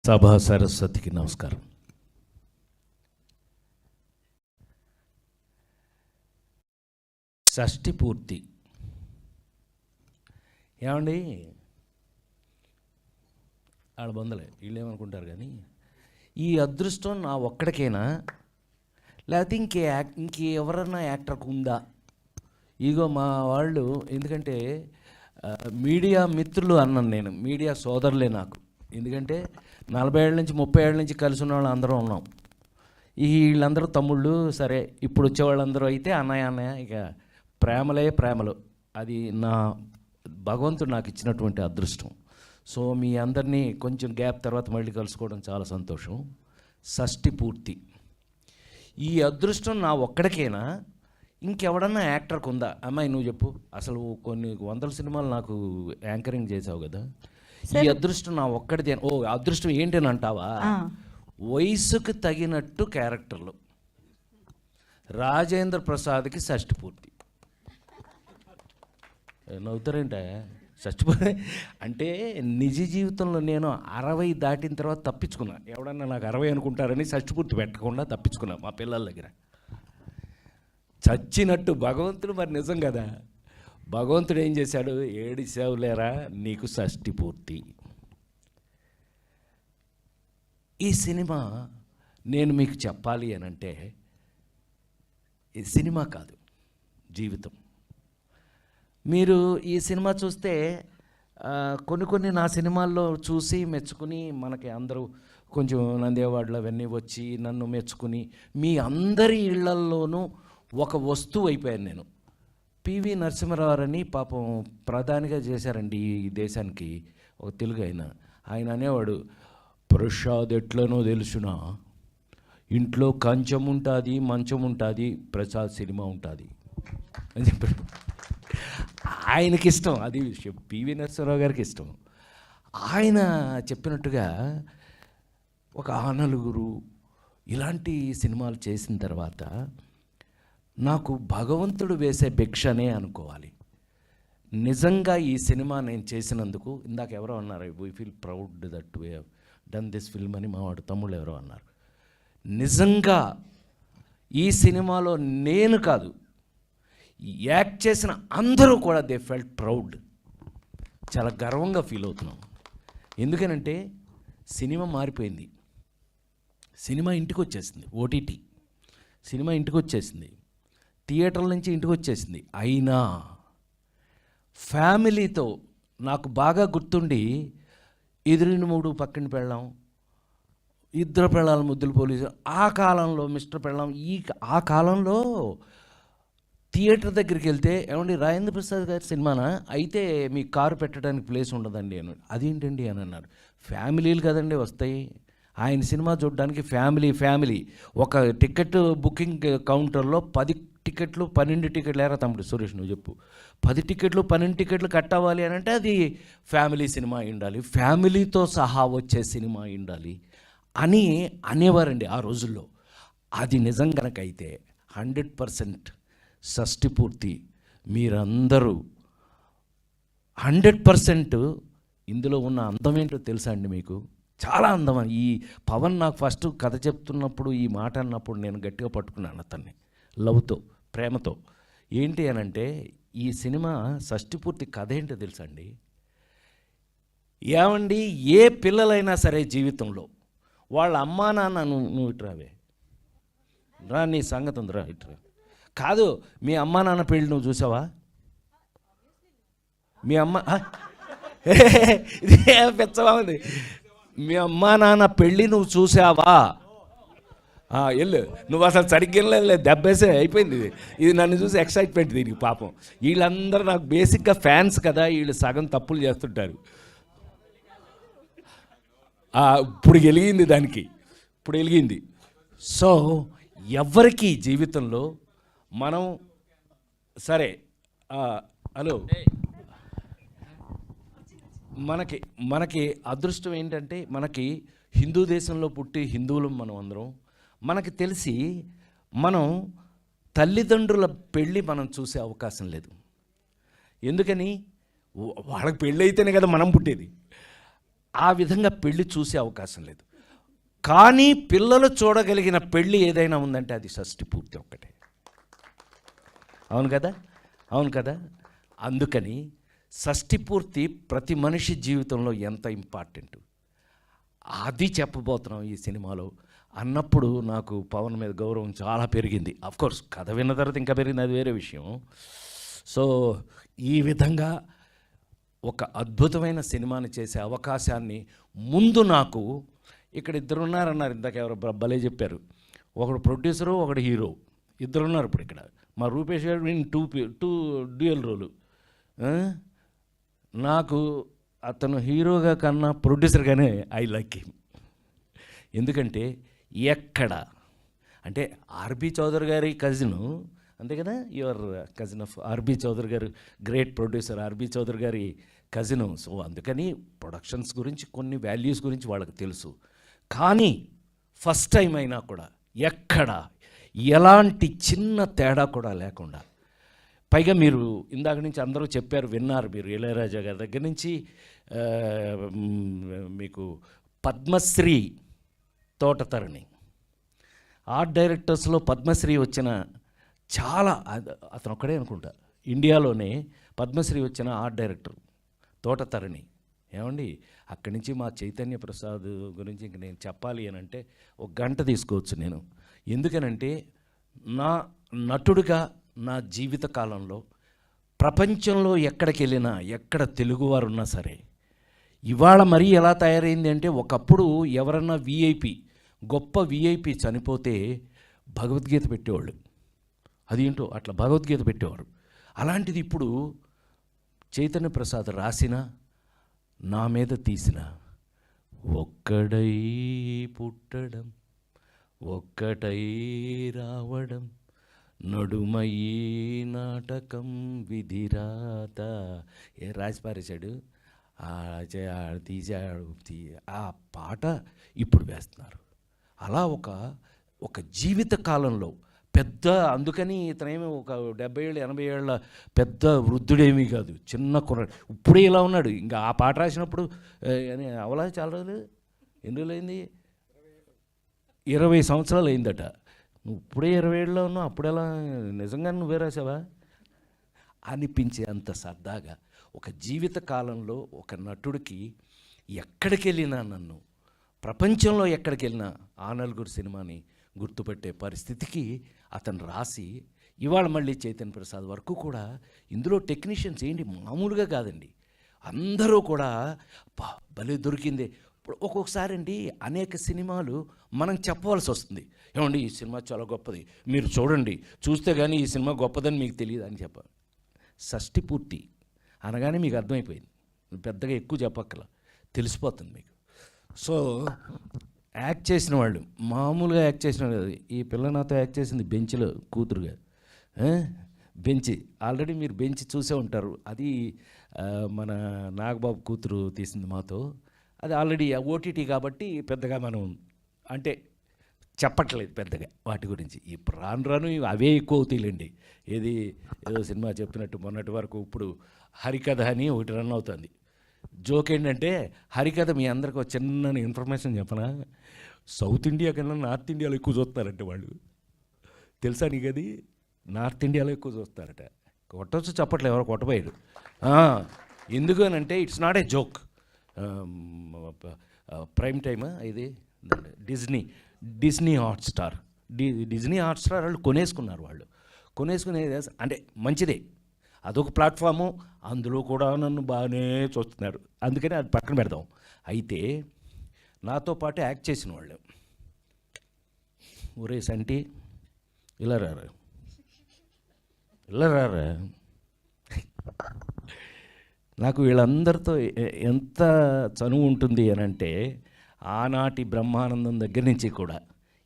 సభా సరస్వతికి నమస్కారం. షష్ఠి పూర్తి ఏమండి, ఆడ బొందలే వీళ్ళు ఏమనుకుంటారు కానీ ఈ అదృష్టం నా ఒక్కడికేనా లేకపోతే ఇంకెవరన్నా యాక్టర్కి ఉందా? ఇగో మా వాళ్ళు, ఎందుకంటే మీడియా మిత్రులు అన్నాను నేను, మీడియా సోదరులే నాకు. ఎందుకంటే 40 ఏళ్ళ నుంచి 30 ఏళ్ళ నుంచి కలిసి ఉన్న వాళ్ళు అందరూ ఉన్నాం. వీళ్ళందరూ తమ్ముళ్ళు. సరే, ఇప్పుడు వచ్చేవాళ్ళందరూ అయితే అన్నయ్య ఇక ప్రేమలు. అది నా భగవంతుడు నాకు ఇచ్చినటువంటి అదృష్టం. సో మీ అందరినీ కొంచెం గ్యాప్ తర్వాత మళ్ళీ కలుసుకోవడం చాలా సంతోషం. షష్ఠి పూర్తి. ఈ అదృష్టం నా ఒక్కడికేనా ఇంకెవడన్నా యాక్టర్కి ఉందా? అమ్మాయి నువ్వు చెప్పు. అసలు కొన్ని 100 సినిమాలు నాకు యాంకరింగ్ చేసావు కదా, ఈ అదృష్టం నా ఒక్కడిదే. ఓ అదృష్టం ఏంటని అంటావా? వయసుకు తగినట్టు క్యారెక్టర్లు. రాజేంద్ర ప్రసాద్కి షష్ఠి పూర్తి. నవ్వుతారేంట? షష్ఠి పూర్తి అంటే నిజ జీవితంలో నేను 60 దాటిన తర్వాత తప్పించుకున్నా. ఎవడన్నా నాకు 60 అనుకుంటారని షష్ఠి పూర్తి పెట్టకుండా తప్పించుకున్నా మా పిల్లల దగ్గర. చచ్చినట్టు భగవంతుడు మరి నిజం కదా. భగవంతుడు ఏం చేశాడు? ఏడిసావులేరా నీకు షష్ఠి పూర్తి. ఈ సినిమా నేను మీకు చెప్పాలి అని అంటే, ఇది సినిమా కాదు, జీవితం. మీరు ఈ సినిమా చూస్తే కొన్ని నా సినిమాల్లో చూసి మెచ్చుకుని మనకి అందరూ కొంచెం నంది అవార్డులు అవన్నీ వచ్చి నన్ను మెచ్చుకుని మీ అందరి ఇళ్లల్లోనూ ఒక వస్తువు అయిపోయాను నేను. పివి నరసింహారావు అని పాపం ప్రధానిగా చేశారండి ఈ దేశానికి, ఒక తెలుగు ఆయన అనేవాడు, ప్రసాద్ ఎట్లనో తెలుసునా, ఇంట్లో కంచం ఉంటుంది, మంచం ఉంటుంది, ప్రసాద్ సినిమా ఉంటుంది అని చెప్పాడు. ఆయనకి ఇష్టం అది విషయం, పివి నరసింహారావు గారికి ఇష్టం. ఆయన చెప్పినట్టుగా ఒక నలుగురు ఇలాంటి సినిమాలు చేసిన తర్వాత నాకు భగవంతుడు వేసే భిక్షనే అనుకోవాలి. నిజంగా ఈ సినిమా నేను చేసినందుకు, ఇందాక ఎవరో అన్నారు, we feel proud that we have done this film అని మా వాడు తమ్ముళ్ళు ఎవరో అన్నారు. నిజంగా ఈ సినిమాలో నేను కాదు, యాక్ట్ చేసిన అందరూ కూడా దే ఫెల్ట్ ప్రౌడ్. చాలా గర్వంగా ఫీల్ అవుతున్నాం. ఎందుకనంటే సినిమా మారిపోయింది. సినిమా ఇంటికి వచ్చేసింది, ఓటీటీ సినిమా ఇంటికి వచ్చేసింది, థియేటర్ల నుంచి ఇంటికి వచ్చేసింది. అయినా ఫ్యామిలీతో నాకు బాగా గుర్తుండి, ఎదురిని 3 పక్కన పెళ్ళాం, 2 పెళ్ళాల ముద్దులు పోలీసు, ఆ కాలంలో మిస్టర్ పెళ్ళాం. ఆ కాలంలో థియేటర్ దగ్గరికి వెళ్తే, ఏమండి రాజేంద్ర ప్రసాద్ గారి సినిమానా అయితే మీ కారు పెట్టడానికి ప్లేస్ ఉండదండి అని. అదేంటండి అని అన్నారు. ఫ్యామిలీలు కదండి వస్తాయి, ఆయన సినిమా చూడడానికి ఫ్యామిలీ. ఒక టికెట్ బుకింగ్ కౌంటర్లో 10 టికెట్లు 12 టికెట్లు లేరా తమ్ముడు సురేష్ నువ్వు చెప్పు, 10 టికెట్లు 12 టికెట్లు కట్టవాలి అని అంటే అది ఫ్యామిలీ సినిమా ఉండాలి, ఫ్యామిలీతో సహా వచ్చే సినిమా ఉండాలి అని అనేవారండి ఆ రోజుల్లో. అది నిజం కనుకైతే 100% షష్ఠి పూర్తి మీరందరూ 100% ఇందులో ఉన్న అందం ఏంటో తెలుసా అండి మీకు? చాలా అందం. ఈ పవన్ నాకు ఫస్ట్ కథ చెప్తున్నప్పుడు ఈ మాట అన్నప్పుడు నేను గట్టిగా పట్టుకున్నాను అతన్ని, లవ్తో, ప్రేమతో. ఏంటి అనంటే, ఈ సినిమా షష్ఠి పూర్తి కథ ఏంటో తెలుసా అండి? ఏమండి, ఏ పిల్లలైనా సరే జీవితంలో వాళ్ళ అమ్మా నాన్న, నువ్వు ఇటురావే రా, నీ సంగతి ఉందిరా ఇటురా. కాదు, మీ అమ్మా నాన్న పెళ్ళి నువ్వు చూసావా? మీ అమ్మ ఇదే పెచ్చవా ఉంది. మీ అమ్మా నాన్న పెళ్ళి నువ్వు చూసావా? వెళ్ళు నువ్వు. అసలు సరిగ్గా దెబ్బేసే అయిపోయింది ఇది నన్ను చూసి ఎక్సైట్మెంట్ దీనికి. పాపం వీళ్ళందరూ నాకు బేసిక్గా ఫ్యాన్స్ కదా, వీళ్ళు సగం తప్పులు చేస్తుంటారు. ఇప్పుడు వెలిగింది దానికి, ఇప్పుడు వెలిగింది. సో ఎవరికి జీవితంలో మనం సరే, హలో, మనకి అదృష్టం ఏంటంటే, మనకి హిందూ దేశంలో పుట్టి హిందువులం మనం అందరం. మనకి తెలిసి మనం తల్లిదండ్రుల పెళ్ళి మనం చూసే అవకాశం లేదు. ఎందుకని? వాళ్ళకి పెళ్ళి అయితేనే కదా మనం పుట్టేది. ఆ విధంగా పెళ్ళి చూసే అవకాశం లేదు. కానీ పిల్లలు చూడగలిగిన పెళ్ళి ఏదైనా ఉందంటే అది షష్ఠి పూర్తి ఒక్కటే. అవును కదా, అవును కదా. అందుకని షష్ఠి పూర్తి ప్రతి మనిషి జీవితంలో ఎంత ఇంపార్టెంట్ అది చెప్పబోతున్నాం ఈ సినిమాలో అన్నప్పుడు నాకు పవన్ మీద గౌరవం చాలా పెరిగింది. అఫ్కోర్స్ కథ విన్న తర్వాత ఇంకా పెరిగింది, అది వేరే విషయం. సో ఈ విధంగా ఒక అద్భుతమైన సినిమాని చేసే అవకాశాన్ని ముందు నాకు ఇక్కడ ఇద్దరున్నారన్నారు, ఇందాక ఎవరు భలే చెప్పారు, ఒకడు ప్రొడ్యూసరు ఒకడు హీరో, ఇద్దరున్నారు ఇప్పుడు ఇక్కడ. మా రూపేష్ గారు టూ డ్యూయల్ రోలు. నాకు అతను హీరోగా కన్నా ప్రొడ్యూసర్గానే ఐ లైక్ హిమ్. ఎందుకంటే ఎక్కడ అంటే ఆర్బి చౌదరి గారి కజిను, అంతే కదా, your cousin of RB Choudary garu, great producer RB Chowdary గారి కజిను. సో అందుకని ప్రొడక్షన్స్ గురించి కొన్ని వాల్యూస్ గురించి వాళ్ళకి తెలుసు. కానీ ఫస్ట్ టైం అయినా కూడా ఎక్కడ ఎలాంటి చిన్న తేడా కూడా లేకుండా, పైగా మీరు ఇందాక నుంచి అందరూ చెప్పారు, విన్నారు మీరు, ఇళయరాజా గారి దగ్గర నుంచి మీకు పద్మశ్రీ తోటతరణి, ఆర్ట్ డైరెక్టర్స్లో పద్మశ్రీ వచ్చిన చాలా, అతను ఒక్కడే అనుకుంటా ఇండియాలోనే పద్మశ్రీ వచ్చిన ఆర్ట్ డైరెక్టర్ తోటతరణి. ఏమండి, అక్కడి నుంచి మా చైతన్య ప్రసాద్ గురించి ఇంక నేను చెప్పాలి అని అంటే ఒక గంట తీసుకోవచ్చు నేను. ఎందుకనంటే నా నటుడిగా నా జీవిత కాలంలో ప్రపంచంలో ఎక్కడికి వెళ్ళినా, ఎక్కడ తెలుగువారు ఉన్నా సరే, ఇవాళ మరీ ఎలా తయారైంది అంటే, ఒకప్పుడు ఎవరన్నా విఐపి, గొప్ప విఐపి చనిపోతే భగవద్గీత పెట్టేవాళ్ళు, అదేంటో అట్లా భగవద్గీత పెట్టేవారు. అలాంటిది ఇప్పుడు చైతన్య ప్రసాద్ రాసిన, నా మీద తీసిన ఒక్కడై పుట్టడం ఒక్కటై రావడం నడుమయ్యి నాటకం విధిరాత, ఏ రాసి పారేశాడు, తీసాడు. ఆ పాట ఇప్పుడు వేస్తున్నారు. అలా ఒక జీవిత కాలంలో పెద్ద, అందుకని ఇతనేమి ఒక 70 ఏళ్ళు 80 ఏళ్ళ పెద్ద వృద్ధుడేమీ కాదు, చిన్న కుర్రాడు. ఇప్పుడే ఇలా ఉన్నాడు. ఇంకా ఆ పాట రాసినప్పుడు అవలా చాలా రోజులు, ఎన్ని రోజులు అయింది, 20 సంవత్సరాలు అయిందట. నువ్వు ఇప్పుడే 20 ఏళ్ళలో ఉన్నావు, అప్పుడెలా నిజంగా నువ్వే రాసావా అనిపించే అంత సరదాగా ఒక జీవిత కాలంలో ఒక నటుడికి ఎక్కడికి వెళ్ళినా, నన్ను ప్రపంచంలో ఎక్కడికి వెళ్ళినా ఆ నలుగురు సినిమాని గుర్తుపెట్టే పరిస్థితికి అతను రాసి, ఇవాళ మళ్ళీ చైతన్య ప్రసాద్ వరకు కూడా ఇందులో టెక్నీషియన్స్ ఏంటి మామూలుగా కాదండి, అందరూ కూడా భలే దొరికింది. ఇప్పుడు ఒక్కొక్కసారి అండి అనేక సినిమాలు మనం చెప్పవలసి వస్తుంది, ఏమండి ఈ సినిమా చాలా గొప్పది, మీరు చూడండి, చూస్తే కానీ ఈ సినిమా గొప్పదని మీకు తెలియదు అని చెప్పాలి. షష్ఠి పూర్తి అనగానే మీకు అర్థమైపోయింది, పెద్దగా ఎక్కువ చెప్పక్కల, తెలిసిపోతుంది మీకు. సో యాక్ట్ చేసిన వాళ్ళు మామూలుగా యాక్ట్ చేసిన వాళ్ళు, ఈ పిల్ల నాతో యాక్ట్ చేసింది బెంచ్లో కూతురుగా, బెంచి ఆల్రెడీ మీరు బెంచ్ చూసే ఉంటారు, అది మన నాగబాబు కూతురు తీసింది మాతో. అది ఆల్రెడీ ఓటీటీ కాబట్టి పెద్దగా మనం అంటే చెప్పట్లేదు పెద్దగా వాటి గురించి. ఇప్పుడు రాను అవే ఎక్కువ అవుతాయిలేండి. ఏదో సినిమా చెప్పినట్టు మొన్నటి వరకు ఇప్పుడు హరికథ అని ఒకటి రన్ అవుతుంది. జోక్ ఏంటంటే, హరికథ మీ అందరికి ఒక చిన్న ఇన్ఫర్మేషన్ చెప్పనా, సౌత్ ఇండియా కన్నా నార్త్ ఇండియాలో ఎక్కువ చూస్తారంటే వాళ్ళు, తెలుసా నీకు అది? నార్త్ ఇండియాలో ఎక్కువ చూస్తారట. కొట్టవచ్చు, చెప్పట్లేదు, ఎవరో కొట్టబోయాడు. ఎందుకు అని అంటే, it's not a joke. Prime టైమా ఇది, డిజ్నీ హాట్స్టార్ వాళ్ళు కొనేసుకున్నారు. వాళ్ళు కొనేసుకునేది అంటే మంచిదే, అదొక ప్లాట్ఫాము, అందులో కూడా నన్ను బాగానే చూస్తున్నారు, అందుకని అది పక్కన పెడదాం. అయితే నాతో పాటు యాక్ట్ చేసిన వాళ్ళు, ఒరే సంటి ఇలా రారా, నాకు వీళ్ళందరితో ఎంత చనువు ఉంటుంది అని అంటే, ఆనాటి బ్రహ్మానందం దగ్గర నుంచి కూడా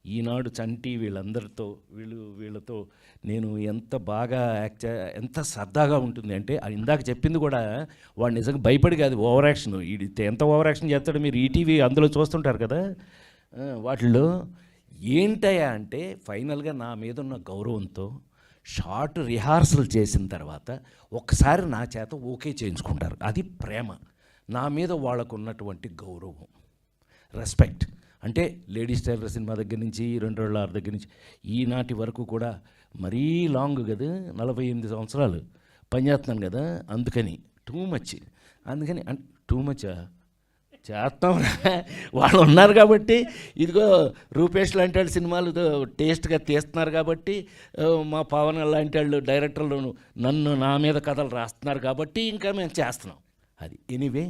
ఈనాడు చంటి వీళ్ళందరితో వీళ్ళతో నేను ఎంత బాగా ఎంత సరదాగా ఉంటుంది అంటే, ఇందాక చెప్పింది కూడా వాడు నిజంగా భయపడి కాదు, ఓవర్ యాక్షన్. ఎంత ఓవర్ యాక్షన్ చేస్తాడో మీరు ఈటీవీ అందులో చూస్తుంటారు కదా, వాటిల్లో ఏంటయ్యా అంటే, ఫైనల్గా నా మీద ఉన్న గౌరవంతో షార్ట్ రిహార్సల్ చేసిన తర్వాత ఒక్కసారి నా చేత ఓకే చేయించుకుంటారు. అది ప్రేమ. నా మీద వాళ్ళకు ఉన్నటువంటి గౌరవం, రెస్పెక్ట్. అంటే లేడీస్ టైలర్ సినిమా దగ్గర నుంచి 2006 దగ్గర నుంచి ఈనాటి వరకు కూడా మరీ లాంగ్ కదా, 48 సంవత్సరాలు పనిచేస్తున్నాను కదా, అందుకని టూ మచ్. అందుకని టూ మచ్ చేస్తాం. వాళ్ళు ఉన్నారు కాబట్టి, ఇదిగో రూపేష్ లాంటి వాళ్ళు సినిమాలు టేస్ట్గా తీస్తున్నారు కాబట్టి, మా పవన్ లాంటి వాళ్ళు డైరెక్టర్లు నా మీద కథలు రాస్తున్నారు కాబట్టి ఇంకా మేము చేస్తున్నాం. అది ఎనీవే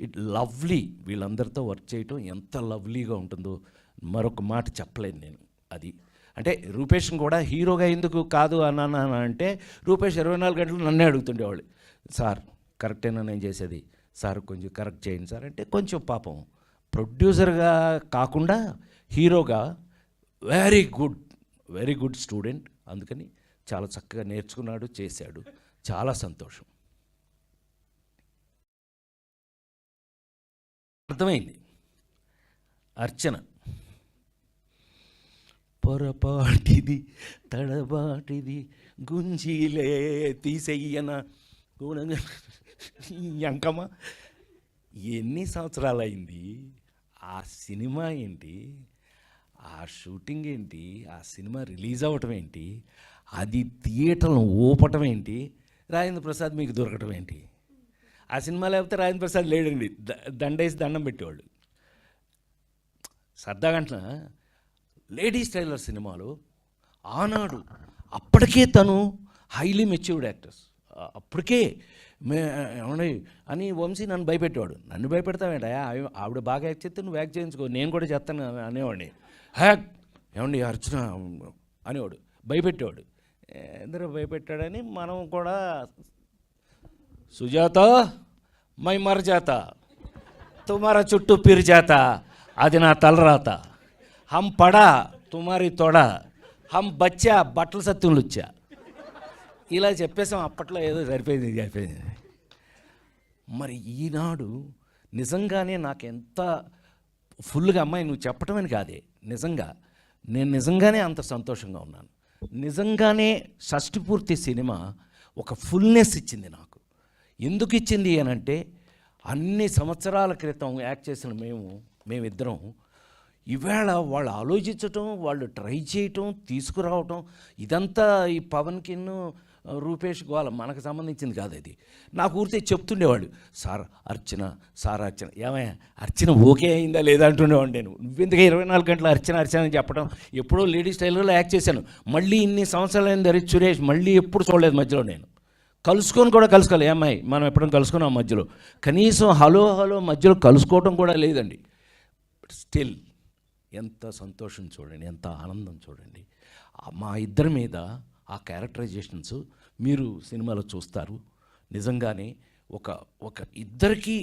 ఇట్ లవ్లీ. వీళ్ళందరితో వర్క్ చేయటం ఎంత లవ్లీగా ఉంటుందో మరొక మాట చెప్పలేను నేను. అది అంటే రూపేష్ని కూడా హీరోగా ఎందుకు కాదు అన్నాను అంటే, రూపేష్ 24 గంటలు నన్నే అడుగుతుండేవాళ్ళు, సార్ కరెక్టేనా నేను చేసేది, సార్ కొంచెం కరెక్ట్ చేయండి సార్ అంటే. కొంచెం పాపం ప్రొడ్యూసర్గా కాకుండా హీరోగా వెరీ గుడ్ స్టూడెంట్. అందుకని చాలా చక్కగా నేర్చుకున్నాడు, చేశాడు. చాలా సంతోషం. అర్థమైంది. అర్చన పొరపాటిది తడబాటిది గుంజీలే తీసెయ్యన ఎంకమ్మ. ఎన్ని సంవత్సరాలు అయింది ఆ సినిమా ఏంటి, ఆ షూటింగ్ ఏంటి, ఆ సినిమా రిలీజ్ అవ్వటం ఏంటి, అది థియేటర్ను ఊపటం ఏంటి, రాజేంద్ర ప్రసాద్ మీకు దొరకటం ఏంటి. ఆ సినిమా లేకపోతే రాజేంద్ర ప్రసాద్ లేడండి, దండేసి దండం పెట్టేవాళ్ళు. సరదాగంటన లేడీస్ టైలర్ సినిమాలో ఆనాడు అప్పటికే తను హైలీ మెచ్యూర్డ్ యాక్టర్స్, అప్పటికే ఏమన్నా అని వంశీ నన్ను భయపెట్టేవాడు. నన్ను భయపెడతావేంట, ఆవిడ బాగా యాక్ట్ చేస్తే నువ్వు యాక్ట్ చేయించుకో, నేను కూడా చేస్తాను అనేవాడిని. హ్యాక్ ఏమండి అర్చన అనేవాడు, భయపెట్టేవాడు. ఎందుకు భయపెట్టాడని మనం కూడా సుజాత మై మర జాత తుమారా చుట్టూ పిరి జాత, అది నా తలరాత, హమ్ పడా తుమారి తొడ, హమ్ బచ్చా బట్టల సత్యంలు వచ్చా. ఇలా చెప్పేసాం అప్పట్లో, ఏదో సరిపోయింది. మరి ఈనాడు నిజంగానే నాకు ఎంత ఫుల్గా, అమ్మాయి నువ్వు చెప్పటమని కాదే, నేను నిజంగానే అంత సంతోషంగా ఉన్నాను. నిజంగానే షష్టి పూర్తి సినిమా ఒక ఫుల్నెస్ ఇచ్చింది నాకు. ఎందుకు ఇచ్చింది అని అంటే, అన్ని సంవత్సరాల క్రితం యాక్ట్ చేసిన మేమిద్దరం ఈవేళ వాళ్ళు ఆలోచించటం, వాళ్ళు ట్రై చేయటం, తీసుకురావటం, ఇదంతా ఈ పవన్కిన్ను రూపేష్ గోల మనకు సంబంధించింది కాదు. అది నాకు ఊరితే చెప్తుండేవాళ్ళు, సార్ అర్చన ఏమయ్యా అర్చన ఓకే అయిందా లేదా అంటుండేవాడు. నేను నువ్వెందుకు 24 గంటలు అర్చన అని చెప్పడం. ఎప్పుడో లేడీస్ టైలర్లో యాక్ట్ చేశాను, మళ్ళీ ఇన్ని సంవత్సరాలు అయింది సురేష్, మళ్ళీ ఎప్పుడు చూడలేదు మధ్యలో. నేను కలుసుకోవాలి ఏమ్మాయి, మనం ఎప్పుడైనా కలుసుకున్నాం మధ్యలో, కనీసం హలో మధ్యలో కలుసుకోవటం కూడా లేదండి. బట్ స్టిల్ ఎంత సంతోషం చూడండి, ఎంత ఆనందం చూడండి. మా ఇద్దరి మీద ఆ క్యారెక్టరైజేషన్స్ మీరు సినిమాలో చూస్తారు. నిజంగానే ఒక ఇద్దరికి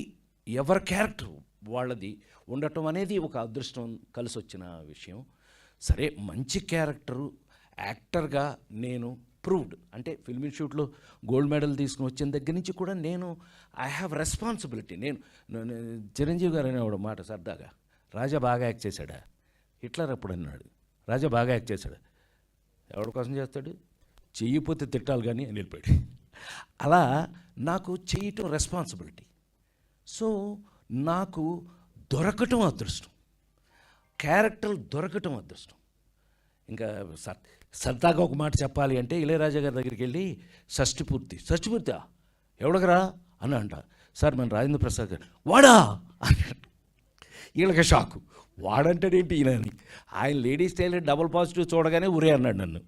ఎవరి క్యారెక్టర్ వాళ్ళది ఉండటం అనేది ఒక అదృష్టం కలిసి వచ్చిన విషయం. సరే, మంచి క్యారెక్టరు యాక్టర్గా నేను ప్రూవ్డ్. అంటే ఫిల్మ్ ఇన్స్టిట్యూట్లో గోల్డ్ మెడల్ తీసుకుని వచ్చిన దగ్గర నుంచి కూడా నేను ఐ హ్యావ్ రెస్పాన్సిబిలిటీ. నేను చిరంజీవి గారు అనేవాడు మాట సరదాగా, రాజా బాగా యాక్ట్ చేశాడా, హిట్లర్ అప్పుడు అన్నాడు, రాజా బాగా యాక్ట్ చేశాడు, ఎవరి కోసం చేస్తాడు, చెయ్యిపోతే తిట్టాలి కానీ అని వెళ్ళిపోయాడు. అలా నాకు చేయటం రెస్పాన్సిబిలిటీ. సో నాకు దొరకటం అదృష్టం, క్యారెక్టర్లు దొరకటం అదృష్టం. ఇంకా సరదాగా ఒక మాట చెప్పాలి అంటే, ఇళయరాజా గారి దగ్గరికి వెళ్ళి షష్టి పూర్తి ఎవడగరా అని అంట. సార్ మన రాజేంద్ర ప్రసాద్ గారు, వాడా అన్నాడు. వీళ్ళకి షాకు, వాడంటాడేంటి ఈయనని. ఆయన లేడీస్ టైలర్ డబుల్ పాజిటివ్ చూడగానే ఉరే అన్నాడు,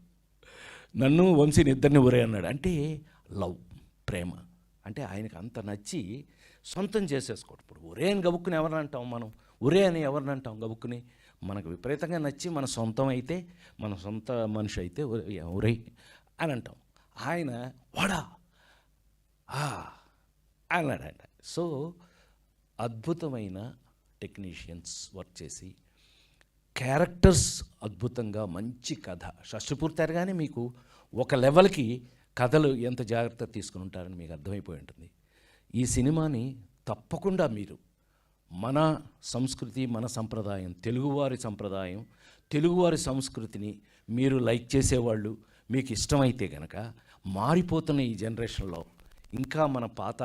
నన్ను వంశీని ఇద్దరిని ఉరే అన్నాడు. అంటే లవ్, ప్రేమ అంటే ఆయనకు అంత నచ్చి సొంతం చేసేసుకోవడం. ఇప్పుడు ఉరే అని గబుక్కుని ఎవరిని అంటాం మనం, ఉరే అని ఎవరిని అంటాం గబుక్కుని. మనకు విపరీతంగా నచ్చి మన సొంతం అయితే, మన సొంత మనిషి అయితే ఉరే అని అంటాం. ఆయన వాడా అన్నాడంట. సో అద్భుతమైన టెక్నీషియన్స్ వర్క్ చేసి, క్యారెక్టర్స్ అద్భుతంగా, మంచి కథ. షష్టిపూర్తి కానీ మీకు ఒక లెవెల్కి కథలు ఎంత జాగ్రత్త తీసుకుని ఉంటారని మీకు అర్థమైపోయి ఉంటుంది. ఈ సినిమాని తప్పకుండా మీరు మన సంస్కృతి, మన సంప్రదాయం, తెలుగువారి సంప్రదాయం, తెలుగువారి సంస్కృతిని మీరు లైక్ చేసేవాళ్ళు, మీకు ఇష్టమైతే కనుక, మారిపోతున్న ఈ జనరేషన్లో ఇంకా మన పాత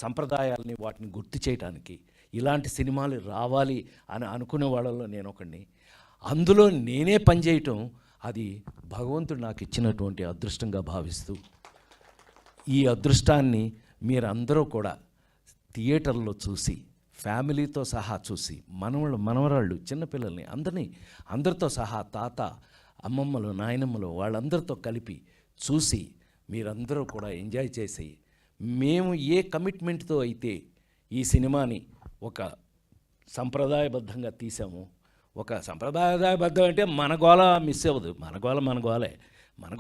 సంప్రదాయాల్ని వాటిని గుర్తు చేయడానికి ఇలాంటి సినిమాలు రావాలి అని అనుకునే వాళ్ళలో నేను ఒకడిని. అందులో నేనే పనిచేయటం అది భగవంతుడు నాకు ఇచ్చినటువంటి అదృష్టంగా భావిస్తూ, ఈ అదృష్టాన్ని మీరందరూ కూడా థియేటర్లో చూసి, ఫ్యామిలీతో సహా చూసి, మనవరాళ్ళు చిన్నపిల్లల్ని అందరితో సహా తాత, అమ్మమ్మలు, నాయనమ్మలు వాళ్ళందరితో కలిపి చూసి మీరందరూ కూడా ఎంజాయ్ చేసి, మేము ఏ కమిట్మెంట్తో అయితే ఈ సినిమాని ఒక సంప్రదాయబద్ధంగా తీసాము, ఒక సంప్రదాయబద్ధం అంటే మన గోల మిస్ అవ్వదు, మన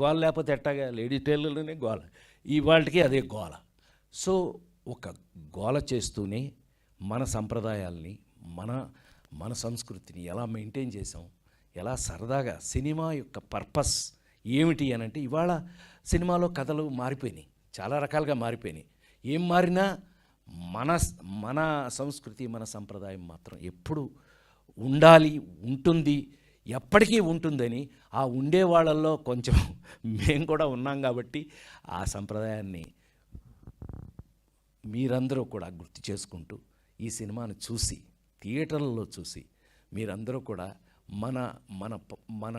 గోల లేకపోతే ఎట్టాగా లేడీ టైలర్లోనే గోల, ఇవాళకి అదే గోల. సో ఒక గోల చేస్తూనే మన సంప్రదాయాల్ని, మన సంస్కృతిని ఎలా మెయింటైన్ చేసాం, ఎలా సరదాగా, సినిమా యొక్క పర్పస్ ఏమిటి అని అంటే, ఇవాళ సినిమాలో కథలు మారిపోయినాయి, చాలా రకాలుగా మారిపోయినాయి. ఏం మారినా మన సంస్కృతి, మన సంప్రదాయం మాత్రం ఎప్పుడు ఉండాలి, ఉంటుంది, ఎప్పటికీ ఉంటుందని ఆ ఉండే వాళ్ళల్లో కొంచెం మేము కూడా ఉన్నాం కాబట్టి ఆ సంప్రదాయాన్ని మీరందరూ కూడా గుర్తు చేసుకుంటూ ఈ సినిమాను చూసి, థియేటర్లలో చూసి మీరందరూ కూడా మన మన మన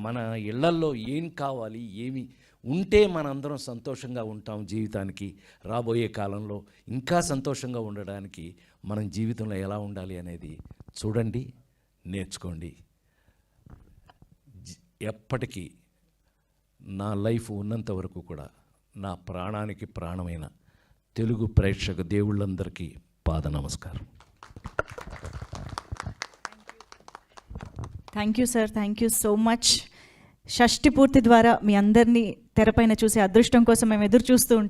మన ఇళ్లల్లో ఏం కావాలి, ఏమి ఉంటే మనందరం సంతోషంగా ఉంటాం, జీవితానికి రాబోయే కాలంలో ఇంకా సంతోషంగా ఉండడానికి మనం జీవితంలో ఎలా ఉండాలి అనేది చూడండి, నేర్చుకోండి. ఎప్పటికీ నా లైఫ్ ఉన్నంత వరకు కూడా నా ప్రాణానికి ప్రాణమైన తెలుగు ప్రేక్షక దేవుళ్ళందరికీ పాద నమస్కారం. Thank you sir, thank you so much. షష్ఠి పూర్తి ద్వారా మీ అందరినీ తెరపైన చూసే అదృష్టం కోసం మేము ఎదురు చూస్తూ ఉంటాం.